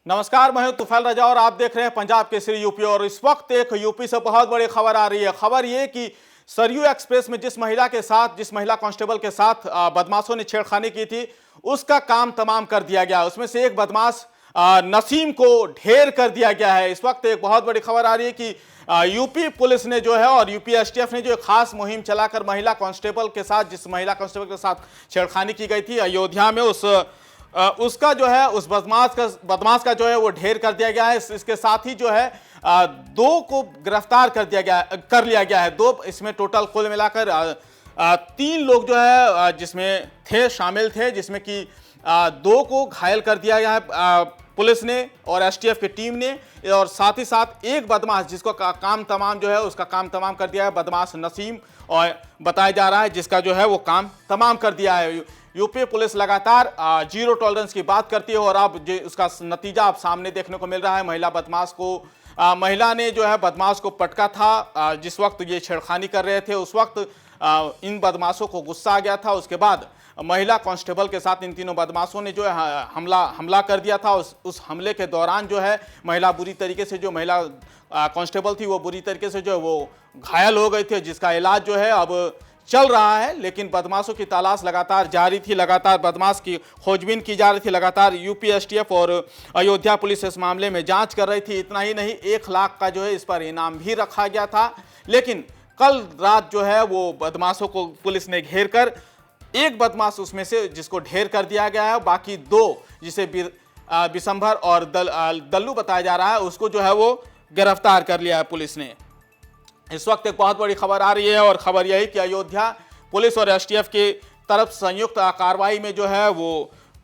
नमस्कार, मैं हूं तुफैल रजा और आप देख रहे हैं पंजाब केसरी यूपी। और इस वक्त एक यूपी से बहुत बड़ी खबर आ रही है। खबर ये कि सरयू एक्सप्रेस में जिस महिला कांस्टेबल के साथ बदमाशों ने छेड़खानी की थी, उसका काम तमाम कर दिया गया। उसमें से एक बदमाश नसीम को ढेर कर दिया गया है। इस वक्त एक बहुत बड़ी खबर आ रही है कि यूपी पुलिस ने जो है और यूपी एसटीएफ ने जो खास मुहिम चलाकर जिस महिला कांस्टेबल के साथ छेड़खानी की गई थी अयोध्या में, उसका जो है उस बदमाश का जो है वो ढेर कर दिया गया है। इसके साथ ही जो है दो को गिरफ्तार कर लिया गया है। दो इसमें टोटल कुल मिलाकर 3 लोग जो है जिसमें शामिल थे, जिसमें कि 2 को घायल कर दिया गया है पुलिस ने और एसटीएफ की टीम ने। और साथ ही साथ एक बदमाश जिसको काम तमाम जो है उसका काम तमाम कर दिया है, बदमाश नसीम और बताया जा रहा है, जिसका जो है वो काम तमाम कर दिया है। यूपी पुलिस लगातार जीरो टॉलरेंस की बात करती है और अब उसका नतीजा अब सामने देखने को मिल रहा है। महिला ने जो है बदमाश को पटका था। जिस वक्त ये छेड़खानी कर रहे थे उस वक्त इन बदमाशों को गुस्सा आ गया था। उसके बाद महिला कांस्टेबल के साथ इन तीनों बदमाशों ने जो है हमला कर दिया था। उस हमले के दौरान जो है महिला कांस्टेबल थी वो बुरी तरीके से जो है वो घायल हो गई थी, जिसका इलाज जो है अब चल रहा है। लेकिन बदमाशों की तलाश लगातार जारी थी, लगातार बदमाश की खोजबीन की जा रही थी, लगातार यूपी एसटीएफ और अयोध्या पुलिस इस मामले में जांच कर रही थी। इतना ही नहीं, 1 लाख का जो है इस पर इनाम भी रखा गया था। लेकिन कल रात जो है वो बदमाशों को पुलिस ने घेर कर एक बदमाश उसमें से जिसको ढेर कर दिया गया है, बाकी 2 जिसे बिसंभर और दल्लू बताया जा रहा है, उसको जो है वो गिरफ्तार कर लिया है पुलिस ने। इस वक्त एक बहुत बड़ी खबर आ रही है और खबर यही कि अयोध्या पुलिस और एसटीएफ की तरफ संयुक्त कार्रवाई में जो है वो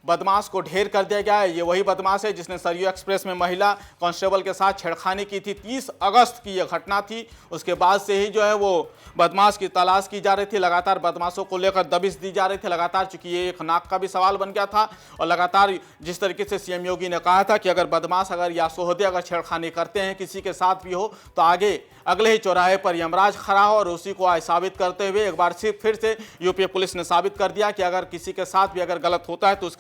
बदमाश को ढेर कर दिया गया है। ये वही बदमाश है जिसने सरयू एक्सप्रेस में महिला कांस्टेबल के साथ छेड़खानी की थी। 30 अगस्त की यह घटना थी। उसके बाद से ही जो है वो बदमाश की तलाश की जा रही थी, लगातार बदमाशों को लेकर दबिश दी जा रही थी लगातार, चूंकि ये एक नाक का भी सवाल बन गया था। और लगातार जिस तरीके से सीएम योगी ने कहा था कि अगर बदमाश या सोहदे अगर छेड़खानी करते हैं किसी के साथ भी हो तो अगले ही चौराहे पर यमराज खड़ा हो, और उसी को आज साबित करते हुए एक बार फिर से यूपी पुलिस ने साबित कर दिया कि अगर किसी के साथ भी अगर गलत होता है तो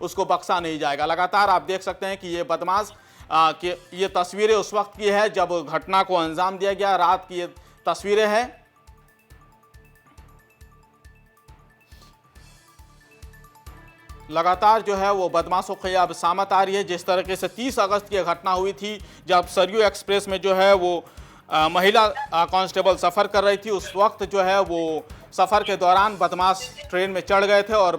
उसको बख्शा नहीं जाएगा। लगातार आप देख सकते हैं कि ये बदमाश कि ये तस्वीरें उस वक्त की है जब घटना को अंजाम दिया गया। रात की ये तस्वीरें हैं। लगातार जो है वो बदमाशों की अब सामत आ रही है। जिस तरीके से 30 अगस्त की घटना हुई थी जब सरयू एक्सप्रेस में जो है वो महिला कांस्टेबल सफ़र कर रही थी, उस वक्त जो है वो सफ़र के दौरान बदमाश ट्रेन में चढ़ गए थे और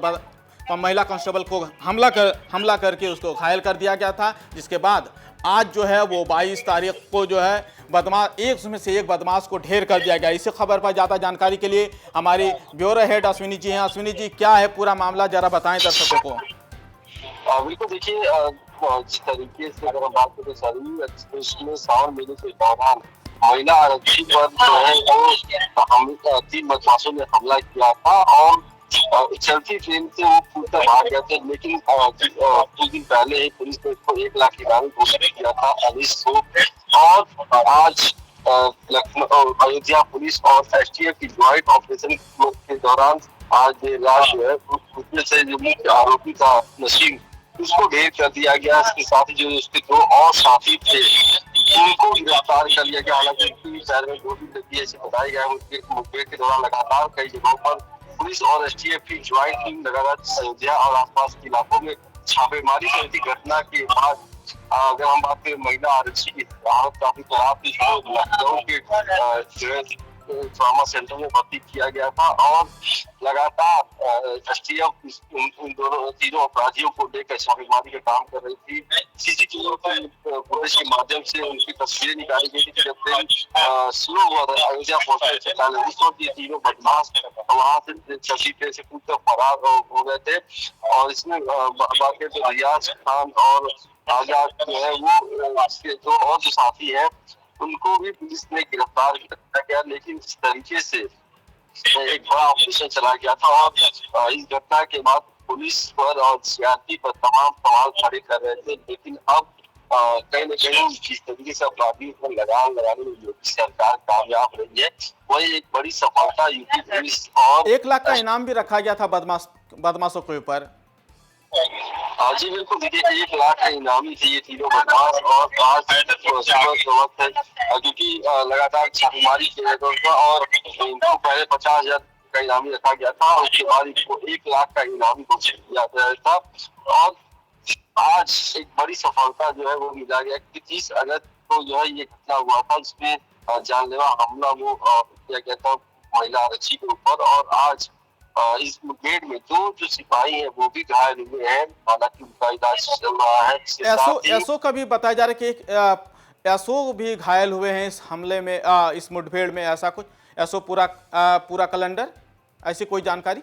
महिला कांस्टेबल को हमला करके उसको घायल कर दिया गया था। जिसके बाद आज जो है वो 22 तारीख को जो है एक बदमाश को ढेर कर दिया गया। इसी खबर पर ज़्यादा जानकारी के लिए हमारी ब्यूरो हेड अश्विनी जी हैं। अश्विनी जी, क्या है पूरा मामला, जरा बताएं दर्शकों को। बिल्कुल, देखिए जिस तरीके से अगर हम बात करें सरयू एक्सप्रेस में सावन मेले के दौरान महिला आरक्षी पर जो है वो 3 बदमाशों ने हमला किया था और चलती ट्रेन से वो कूदकर भाग गए थे। लेकिन कुछ दिन पहले ही पुलिस ने इसको 1 लाख इनाम घोषित किया था पुलिस को। और आज लखनऊ अयोध्या पुलिस और एसटीएफ की ज्वाइंट ऑपरेशन के दौरान आज देर रात जो है उसमें से जो मुख्य आरोपी था नसीम, उसको ढेर कर दिया गया। इसके साथ ही जो उसके 2 और साथी थे उनको गिरफ्तार कर लिया गया। हालांकि शहर में गोली लगी ऐसे बताया गया। मुठभेड़ के दौरान लगातार कई जगहों पर पुलिस और एसटीएफ की ज्वाइंट टीम लगातार अयोध्या और आसपास के इलाकों में छापेमारी कर रही थी। घटना के बाद अगर हम बात करें महिला आरक्षी की हालत काफी खराब थी, लखनऊ के ट्रॉमा सेंटर में भर्ती किया गया था और लगातार एसटीएफ उन तीनों अपराधियों को लेकर छापेमारी का काम कर रही थी। सीसीटीवी फुटेज के माध्यम से उनकी तस्वीरें निकाली गई थी। जब ट्रेन शुरू हुआ था अयोध्या पहुंचने से पहले उस वक्त ये तीनों बदमाश वहां से चलती ट्रेन से कूदकर फरार हो गए थे। और इसमें बाकी जो रियाज खान और आजाद जो है वो इसके 2 और जो साथी है उनको भी पुलिस ने गिरफ्तार किया गया। लेकिन इस तरीके से एक बड़ा ऑपरेशन चला गया था और इस घटना के बाद पुलिस पर और सीआरपी पर तमाम सवाल खड़े कर रहे थे। लेकिन अब कहीं न कहीं जिस तरीके से अपराधियों पर लगाम लगाने में योगी सरकार कामयाब रही है, वही एक बड़ी सफलता यूपी पुलिस। और 1 लाख का इनाम भी रखा गया था बदमाशों के ऊपर। जी बिल्कुल, देखिए 1 लाख का इनामी थे ये तीनों बदमाश और आज सुबह के वक़्त है क्योंकि लगातार छापेमारी किया गया उनका और इनको पहले 50,000 का इनामी रखा गया था और उसके बाद इनको 1 लाख का इनामी घोषित किया गया था और आज एक बड़ी सफलता जो है वो मिला गया कि 30 अगस्त को जो है ये घटना हुआ था जिसमें जानलेवा हमला वो किया गया था महिला आरक्षी के ऊपर और आज इस मुठभेड़ में 2 जो सिपाही हैं वो भी घायल हुए हैं, हालांकि उनका इलाज चल रहा है। इसके साथ ही एसओ का भी बताया जा रहा है कि एक एसओ भी घायल हुए हैं इस हमले में, इस मुठभेड़ में, ऐसा कुछ एसओ पूरा कैलेंडर, ऐसी कोई जानकारी?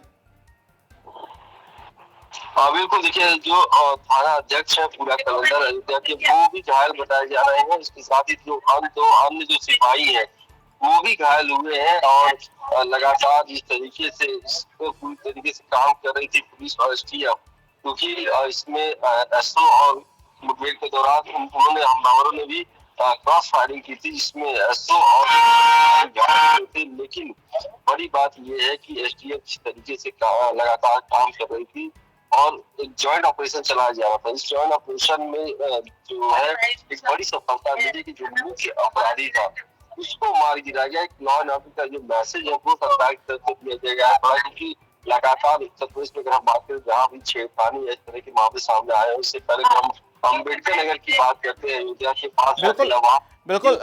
बिल्कुल, देखिए जो थाना अध्यक्ष है पूरा कैलेंडर अयोध्या के वो भी घायल बताए जा रहे हैं। इसके साथ ही जो अन्य जो सिपाही हैं वो भी घायल हुए हैं और लगातार जिस तरीके से इसको पूरी तरीके से काम कर रही थी पुलिस और एसटीएफ, क्योंकि इसमें एसओ और मुठभेड़ के दौरान उन्होंने हमलावरों ने भी क्रॉस फायरिंग की थी जिसमें एसओ और घायल हुए थे। लेकिन बड़ी बात यह है कि एसटीएफ जिस तरीके से लगातार काम कर रही थी और एक जॉइंट ऑपरेशन चलाया जा रहा था। इस जॉइंट ऑपरेशन में जो है एक बड़ी सफलता मिली कि जो मुख्य अपराधी था उसको मार गिराया गया। एक लॉ एंड ऑर्डर का जो मैसेज है वो सरकार की तरफ से दिया गया है, क्योंकि लगातार उत्तर प्रदेश में अगर हम बात करें जहाँ भी छेड़खानी इस तरह के मामले सामने आए हैं, उससे पहले हम अम्बेडकर नगर की बात करते हैं अयोध्या के पास बिल्कुल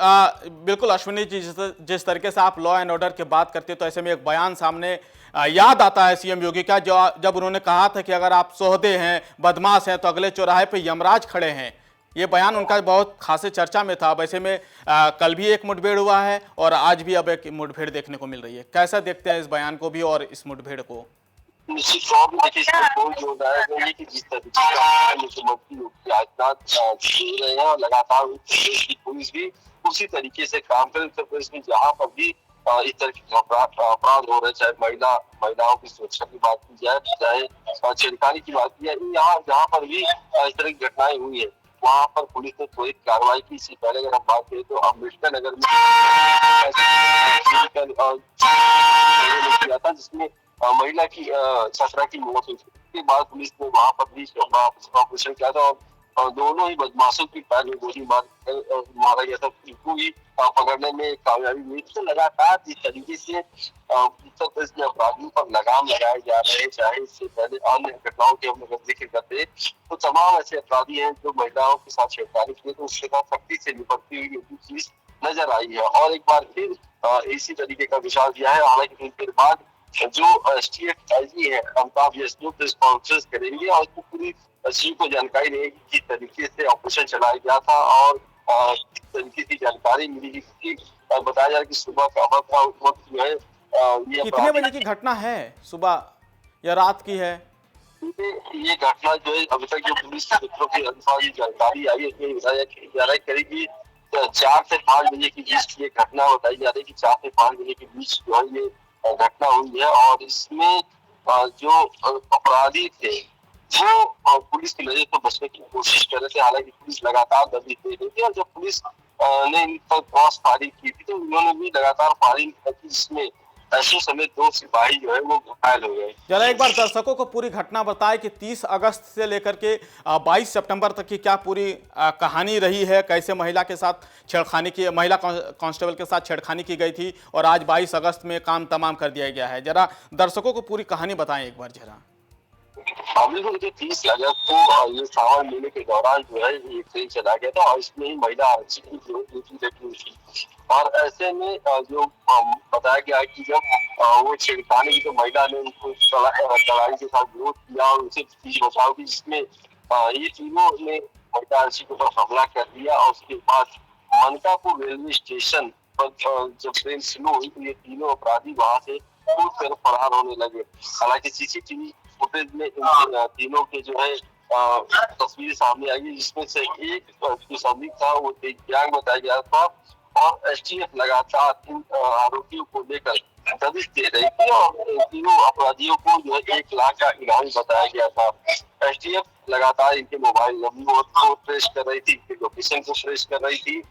बिल्कुल अश्विनी जी, जिस तरीके से आप लॉ एंड ऑर्डर की बात करते हैं तो ऐसे में एक बयान सामने याद आता है सीएम योगी का, जब उन्होंने कहा था कि अगर आप सोहदे हैं, बदमाश हैं, तो अगले चौराहे पे यमराज खड़े हैं। ये बयान उनका बहुत खासे चर्चा में था। वैसे में कल भी एक मुठभेड़ हुआ है और आज भी अब एक मुठभेड़ देखने को मिल रही है। कैसा देखते हैं इस बयान को भी और इस मुठभेड़ को? निश्चित तौर पर देखिए इसमें कोई जो है कि जिस तरीके से मुख्यमंत्री योगी आदित्यनाथ दे रहे हैं और लगातार उत्तर प्रदेश की पुलिस भी उसी तरीके से काम करे। उत्तर प्रदेश में जहाँ पर भी इस तरह के अपराध हो रहे, चाहे महिलाओं की सुरक्षा की बात की जाए, चाहे छेड़खानी की बात की जाए, यहाँ जहाँ पर भी इस तरह की घटनाएं हुई है वहाँ पर पुलिस ने त्वरित कार्रवाई की। इससे पहले अगर हम बात करें तो अम्बेडकर नगर में किया था जिसमें महिला की छात्रा की मौत हुई। उसके बाद पुलिस ने वहां पर भी ऑपरेशन किया था और दोनों ही बदमाशों की पैर में गोली मारा गया था, उनको भी पकड़ने में कामयाबी मिली। तो लगातार जिस तरीके से उत्तर प्रदेश में अपराधियों पर लगाम लगाए जा रहे हैं, चाहे इससे पहले अन्य घटनाओं के हम अगर जिक्र करते तो तमाम ऐसे अपराधी हैं जो महिलाओं के साथ छेड़खानी किए तो उसके साथ सख्ती से निपटती हुई पुलिस नजर आई है और एक बार फिर इसी तरीके का विचार दिया है। हालांकि कुछ देर बाद जो एसटीएफ आईजी है अमिताभ यशनो प्रेस कॉन्फ्रेंस करेंगे और उसको पूरी चीज को जानकारी देगी किस तरीके से ऑपरेशन चलाया गया था और किस तरीके की जानकारी मिली। क्योंकि बताया जा रहा है कि सुबह का वक्त था, उस वक्त जो है ये कितने बजे की घटना है, सुबह या रात की है? ये घटना जो है अभी तक जो पुलिस सूत्रों के अनुसार ये जानकारी आई है उसमें बताया जा रहा है करीब 4 से 5 बजे के बीच ये घटना बताई जा रही है कि 4 से 5 बजे के बीच जो है ये घटना हुई है और इसमें जो अपराधी थे वो पुलिस की नजर से बचने की कोशिश कर रहे थे। हालांकि पुलिस लगातार दबिश दे रही थी और जब पुलिस ने इन पर क्रॉस फायरिंग की थी तो उन्होंने भी लगातार फायरिंग की जिसमें ऐसे समेत 2 सिपाही जो है वो घायल हो गए। जरा एक बार दर्शकों को पूरी घटना बताएं कि 30 अगस्त से लेकर के 22 सितंबर तक की क्या पूरी कहानी रही है, कैसे महिला के साथ छेड़खानी की, महिला कांस्टेबल के साथ छेड़खानी की गई थी और आज 22 अगस्त में काम तमाम कर दिया गया है। जरा दर्शकों को पूरी कहानी बताएं एक बार जरा। बिल्कुल, 30 अगस्त को ये सावन महीने के दौरान जो है ये ट्रेन चला गया था और इसमें ही महिला आरक्षी की जो ड्यूटी लगी हुई थी और ऐसे में जो बताया गया है कि जब वो छेड़खानी की तो महिला ने उनको लड़ाई के साथ विरोध किया और उसे बीच बचाव की जिसमें ये तीनों ने महिला आरक्षी के ऊपर हमला कर दिया और उसके बाद मनकापुर रेलवे स्टेशन पर जब ट्रेन स्लो हुई तो ये तीनों अपराधी वहां से कूद कर फरार होने लगे। हालांकि सीसीटीवी फुटेज में इन तीनों के जो है तस्वीर सामने आई जिसमें से एक जो संदिग्ध था वो दिव्यांग बताया गया था और एसटीएफ लगातार इन आरोपियों को लेकर दबिश दे रही थी और तीनों अपराधियों को जो है 1 लाख का इनाम बताया गया था। एसटीएफ लगातार इनके मोबाइल नंबर को ट्रेस कर रही थी, इनके लोकेशन को ट्रेस कर रही थी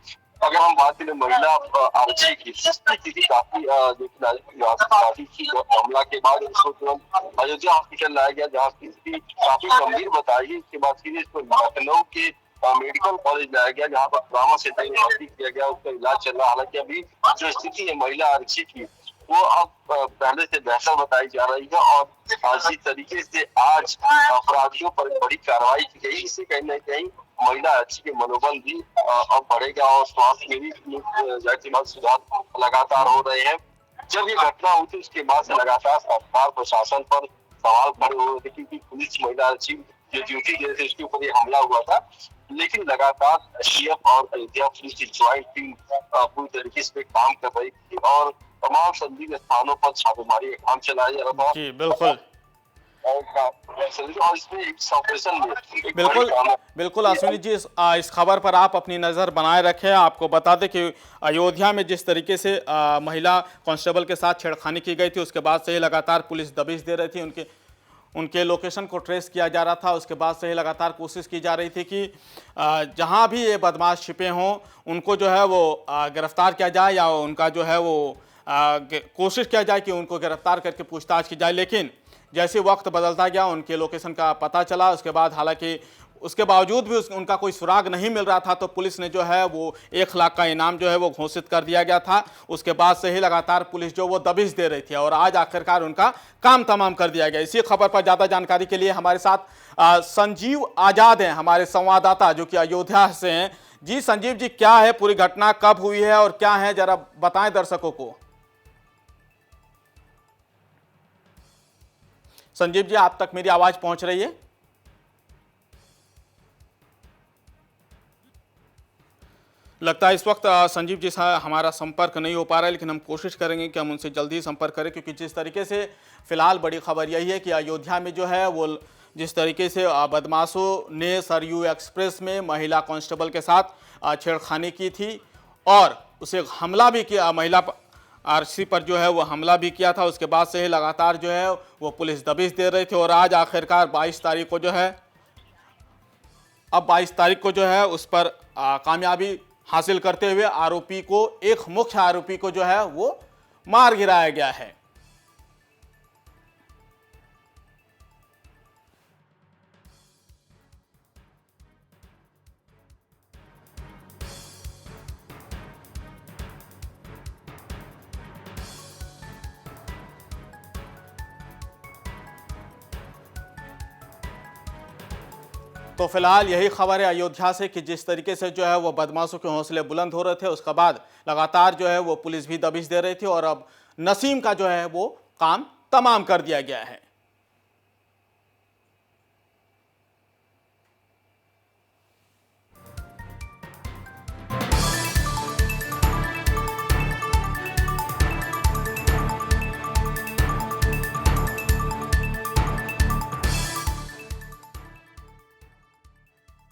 अगर हम बात करें महिला आरक्षी की स्थिति काफी काफी थी। हमला के बाद इसको तुरंत अयोध्या हॉस्पिटल लाया गया, जहाँ की स्थिति काफी गंभीर बताई गई। इसके बाद फिर इसको लखनऊ के मेडिकल कॉलेज लाया गया, जहाँ पर ट्रॉमा सेंटर में भर्ती किया गया, उसका इलाज चल रहा है। हालांकि अभी जो स्थिति है महिला आरक्षी की, वो अब पहले से बेहतर बताई जा रही है। और जिस तरीके से आज अपराधियों पर बड़ी कार्रवाई की गई, इससे कहीं ना कहीं महिला आरक्षी के मनोबल भी अब बढ़ेगा और स्वास्थ्य में भी जाहिर सुधार लगातार हो रहे हैं। जब ये घटना हुई थी उसके बाद से लगातार सरकार प्रशासन पर सवाल खड़े हुए थे, क्योंकि पुलिस महिला आरक्षी जो ड्यूटी दे रहे थे उसके ऊपर ये हमला हुआ था। लेकिन लगातार एसटीएफ और अयोध्या पुलिस की ज्वाइंट टीम पूरी तरीके से काम कर रही थी और तमाम संदिग्ध स्थानों पर छापेमारी का काम चलाया जा रहा था। जी बिल्कुल और इसमें एक ऑपरेशन में बिल्कुल बिल्कुल अश्विनी जी, इस खबर पर आप अपनी नज़र बनाए रखें। आपको बता दें कि अयोध्या में जिस तरीके से महिला कांस्टेबल के साथ छेड़खानी की गई थी, उसके बाद से ही लगातार पुलिस दबिश दे रही थी। उनके लोकेशन को ट्रेस किया जा रहा था। उसके बाद से ही लगातार कोशिश की जा रही थी कि जहां भी ये बदमाश छिपे हों उनको जो है वो गिरफ्तार किया जाए, या उनका जो है वो कोशिश किया जाए कि उनको गिरफ्तार करके पूछताछ की जाए। लेकिन जैसे वक्त बदलता गया उनके लोकेशन का पता चला, उसके बाद हालांकि उसके बावजूद भी उनका कोई सुराग नहीं मिल रहा था, तो पुलिस ने जो है वो 1 लाख का इनाम जो है वो घोषित कर दिया गया था। उसके बाद से ही लगातार पुलिस जो वो दबिश दे रही थी और आज आखिरकार उनका काम तमाम कर दिया गया। इसी खबर पर ज़्यादा जानकारी के लिए हमारे साथ संजीव आज़ाद हैं, हमारे संवाददाता, जो कि अयोध्या से हैं। जी संजीव जी, क्या है पूरी घटना, कब हुई है और क्या है, जरा बताएं दर्शकों को। संजीव जी, आप तक मेरी आवाज पहुंच रही है? लगता है इस वक्त संजीव जी से हमारा संपर्क नहीं हो पा रहा है, लेकिन हम कोशिश करेंगे कि हम उनसे जल्दी संपर्क करें, क्योंकि जिस तरीके से फिलहाल बड़ी खबर यही है कि अयोध्या में जो है वो जिस तरीके से बदमाशों ने सरयू एक्सप्रेस में महिला कांस्टेबल के साथ छेड़खानी की थी और उसे हमला भी किया, महिला आरसी पर जो है वो हमला भी किया था। उसके बाद से ही लगातार जो है वो पुलिस दबिश दे रही थी और आज आखिरकार 22 तारीख को जो है, अब 22 तारीख को जो है उस पर कामयाबी हासिल करते हुए आरोपी को, एक मुख्य आरोपी को जो है वो मार गिराया गया है। तो फिलहाल यही खबर है अयोध्या से कि जिस तरीके से जो है वो बदमाशों के हौसले बुलंद हो रहे थे, उसके बाद लगातार जो है वो पुलिस भी दबिश दे रही थी और अब नसीम का जो है वो काम तमाम कर दिया गया है।